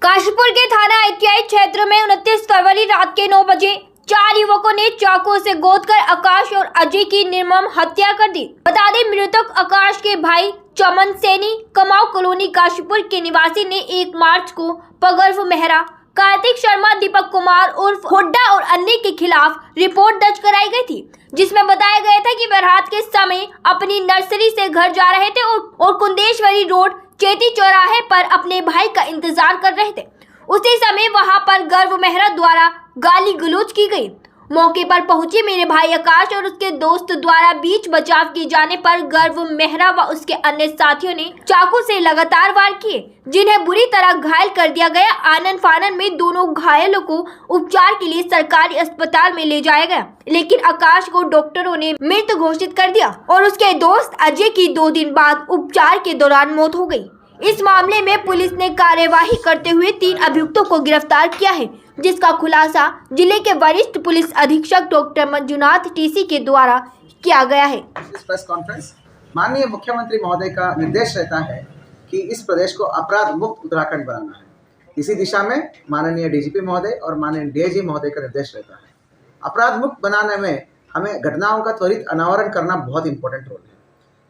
काशीपुर के थाना ITI क्षेत्र में 29 फरवरी रात के 9 बजे 4 युवकों ने चाकू से गोदकर आकाश और अजय की निर्मम हत्या कर दी। बता दें, मृतक आकाश के भाई चमन सैनी कमाऊ कॉलोनी काशीपुर के निवासी ने 1 मार्च को पगर्व मेहरा, कार्तिक शर्मा, दीपक कुमार उर्फ हुड्डा और अन्य के खिलाफ रिपोर्ट दर्ज कराई गई थी, जिसमें बताया गया था कि वह रात के समय अपनी नर्सरी से घर जा रहे थे और कुंदेश्वरी रोड चेती चौराहे पर अपने भाई का इंतजार कर रहे थे। उसी समय वहां पर गर्व मेहरा द्वारा गाली गलौज की गई। मौके पर पहुंचे मेरे भाई आकाश और उसके दोस्त द्वारा बीच बचाव किए जाने पर गर्व मेहरा व उसके अन्य साथियों ने चाकू से लगातार वार किए, जिन्हें बुरी तरह घायल कर दिया गया। आनन फानन में दोनों घायलों को उपचार के लिए सरकारी अस्पताल में ले जाया गया, लेकिन आकाश को डॉक्टरों ने मृत घोषित कर दिया और उसके दोस्त अजय की 2 दिन बाद उपचार के दौरान मौत हो गई। इस मामले में पुलिस ने कार्यवाही करते हुए 3 अभियुक्तों को गिरफ्तार किया है, जिसका खुलासा जिले के वरिष्ठ पुलिस अधीक्षक डॉक्टर मंजुनाथ टीसी के द्वारा किया गया है। इस प्रेस कॉन्फ्रेंस माननीय मुख्यमंत्री महोदय का निर्देश रहता है कि इस प्रदेश को अपराध मुक्त उत्तराखंड बनाना है। इसी दिशा में माननीय डीजीपी महोदय और माननीय डीआईजी महोदय का निर्देश रहता है। अपराध मुक्त बनाने में हमें घटनाओं का त्वरित अनावरण करना बहुत इंपॉर्टेंट रोल है।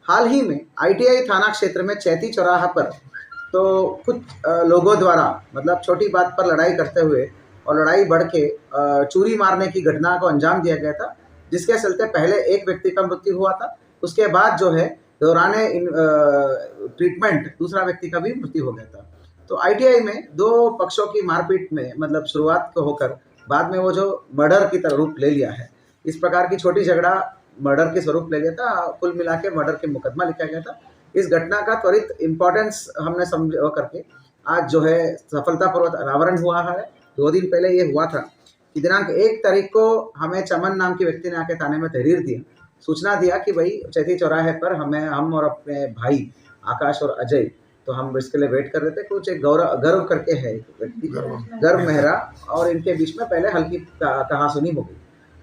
हाल ही में ITI थाना क्षेत्र में चैती चौराहा पर तो कुछ लोगों द्वारा मतलब छोटी बात पर लड़ाई करते हुए और लड़ाई बढ़ के चूरी मारने की घटना को अंजाम दिया गया था, जिसके चलते पहले एक व्यक्ति का मृत्यु हुआ था। उसके बाद जो है दौराने ट्रीटमेंट दूसरा व्यक्ति का भी मृत्यु हो गया था। तो ITI में 2 पक्षों की मारपीट में मतलब शुरुआत को होकर बाद में वो जो मर्डर की तरह रूप ले लिया है। इस प्रकार की छोटी झगड़ा मर्डर के स्वरूप ले लिया था। कुल मिला के मर्डर के मुकदमा लिखा गया था। इस घटना का त्वरित इम्पोर्टेंस हमने समझ करके आज जो है सफलतापूर्वक अनावरण हुआ है। 2 दिन पहले ये हुआ था कि दिनांक 1 तारीख को हमें चमन नाम के व्यक्ति ने आके थाने में तहरीर दिया, सूचना दिया कि भाई चैती चौराहे पर हम और अपने भाई आकाश और अजय, तो हम इसके लिए वेट कर रहे थे। कुछ एक गर्व करके है एक व्यक्ति, गर्व मेहरा, और इनके बीच में पहले हल्की कहासुनी हो गई,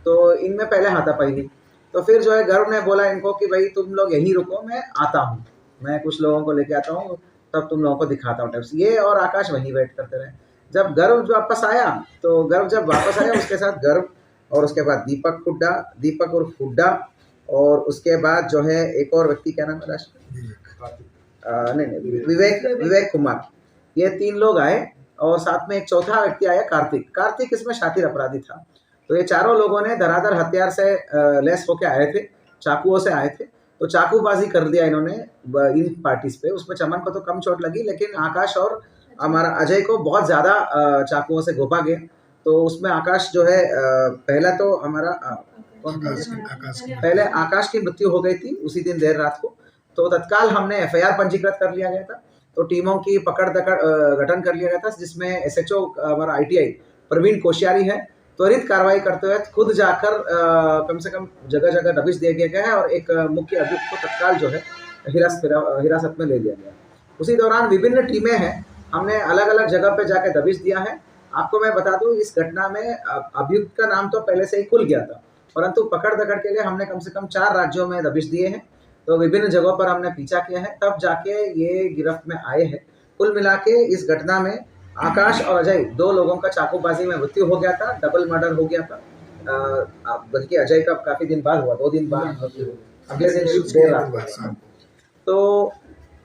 तो इनमें पहले हाथापाई हुई। तो फिर जो है गर्व ने बोला इनको कि भाई तुम लोग यहीं रुको, मैं आता हूँ, मैं कुछ लोगों को लेके आता हूँ, तब तुम लोगों को दिखाता हूँ। टाइप्स ये और आकाश वहीं वेट करते रहे। जब गर्व जो वापस आया, तो गर्व जब वापस आया उसके साथ गर्व और उसके बाद दीपक और हुड्डा, और उसके बाद जो है एक और व्यक्ति, क्या नाम है नहीं विवेक कुमार, ये 3 लोग आए और साथ में एक चौथा व्यक्ति आया कार्तिक इसमें शातिर अपराधी था। तो ये चारों लोगों ने धराधर हथियार से लैस होके आए थे, चाकुओं से आए थे। तो चाकूबाजी कर दिया इन्होंने इन पार्टीज पे। उसमें चमन को तो कम चोट लगी, लेकिन आकाश और हमारा अजय को बहुत ज़्यादा चाकुओं से घोंपा गया। तो उसमें आकाश जो है पहला तो हमारा पहले आकाश की मृत्यु हो गई थी उसी दिन देर रात को। तो तत्काल हमने FIR पंजीकृत कर लिया गया था। तो टीमों की पकड़ गठन कर लिया गया था, जिसमें SHO हमारा ITI प्रवीण कोश्यारी है। त्वरित कार्रवाई करते हुए खुद जाकर कम से कम जगह जगह दबिश दिया गया है और एक मुख्य अभियुक्त को तत्काल जो है हिरासत में ले लिया गया। उसी दौरान विभिन्न टीमें हैं, हमने अलग अलग जगह पे जाके दबिश दिया है। आपको मैं बता दूं, इस घटना में अभियुक्त का नाम तो पहले से ही खुल गया था, परंतु पकड़ दकड़ के लिए हमने कम से कम 4 राज्यों में दबिश दिए हैं। तो विभिन्न जगहों पर हमने पीछा किया है, तब जाके ये गिरफ्त में आए हैं। कुल मिला के इस घटना में आकाश और अजय 2 लोगों का चाकूबाजी में मृत्यु हो गया था, डबल मर्डर हो गया था। बल्कि अजय का काफी दिन बाद हुआ, 2 दिन बाद, अगले दिन देर रात। तो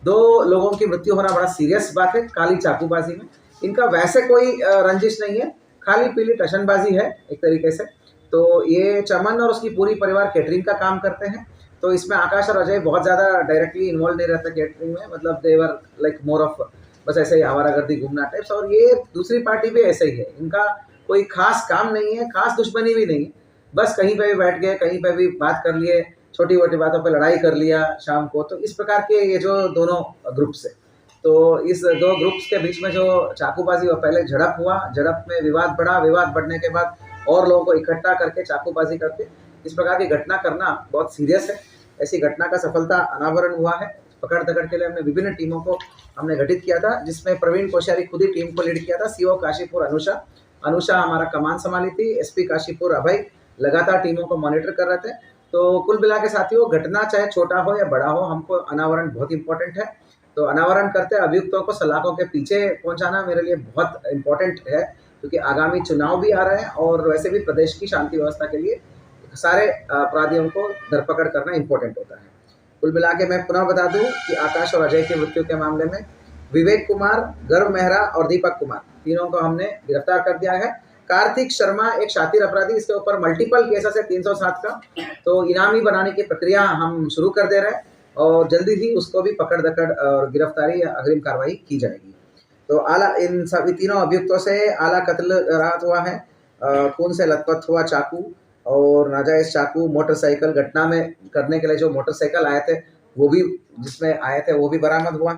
2 लोगों की मृत्यु होना बड़ा सीरियस बात है काली चाकूबाजी में। इनका वैसे कोई रंजिश नहीं है, खाली पीली टशनबाजी है एक तरीके से। तो ये चमन और उसकी पूरी परिवार कैटरिंग का काम करते हैं। तो इसमें आकाश और अजय बहुत ज़्यादा डायरेक्टली इन्वॉल्व नहीं रहता कैटरिंग में, मतलब देवर लाइक मोर ऑफ बस ऐसे ही आवारागर्दी घूमना टाइप्स। और ये दूसरी पार्टी भी ऐसे ही है, इनका कोई खास काम नहीं है, खास दुश्मनी भी नहीं है। बस कहीं पे भी बैठ गए, कहीं पे भी बात कर लिए, छोटी मोटी बातों पे लड़ाई कर लिया शाम को। तो इस प्रकार के ये जो दोनों ग्रुप्स है, तो इस 2 ग्रुप्स के बीच में जो चाकूबाजी और पहले झड़प हुआ, झड़प में विवाद बढ़ा, विवाद बढ़ने के बाद और लोगों को इकट्ठा करके चाकूबाजी करके इस प्रकार की घटना करना बहुत सीरियस है। ऐसी घटना का सफलता अनावरण हुआ है। पकड़ दकड़ के लिए हमने विभिन्न टीमों को हमने गठित किया था, जिसमें प्रवीण कोश्यारी खुद ही टीम को लीड किया था। CO काशीपुर अनुषा हमारा कमान संभाली थी। SP काशीपुर अभय लगातार टीमों को मॉनिटर कर रहे थे। तो कुल मिला के साथियों, घटना चाहे छोटा हो या बड़ा हो, हमको अनावरण बहुत इंपॉर्टेंट है। तो अनावरण करते अभियुक्तों को सलाखों के पीछे पहुंचाना मेरे लिए बहुत इम्पोर्टेंट है, क्योंकि आगामी चुनाव भी आ रहे हैं और वैसे भी प्रदेश की शांति व्यवस्था के लिए सारे अपराधियों को धरपकड़ करना इम्पोर्टेंट होता है। कुल मिला के मैं पुनः बता दूं कि आकाश और अजय की मृत्यु के मामले में विवेक कुमार, गर्व मेहरा और दीपक कुमार तीनों को हमने गिरफ्तार कर दिया है। कार्तिक शर्मा एक शातिर अपराधी, इसके ऊपर मल्टीपल केसेस है 307 का, तो इनामी बनाने की प्रक्रिया हम शुरू कर दे रहे हैं और जल्दी ही उसको भी पकड़ दकड़ और गिरफ्तारी या अग्रिम कार्रवाई की जाएगी। तो आला इन सभी तीनों अभियुक्तों से आला कत्ल राहत हुआ है, खून से लथपथ हुआ चाकू और नाजायज चाकू, मोटरसाइकिल, घटना में करने के लिए जो मोटरसाइकिल आए थे वो भी जिसमें आए थे वो भी बरामद हुआ।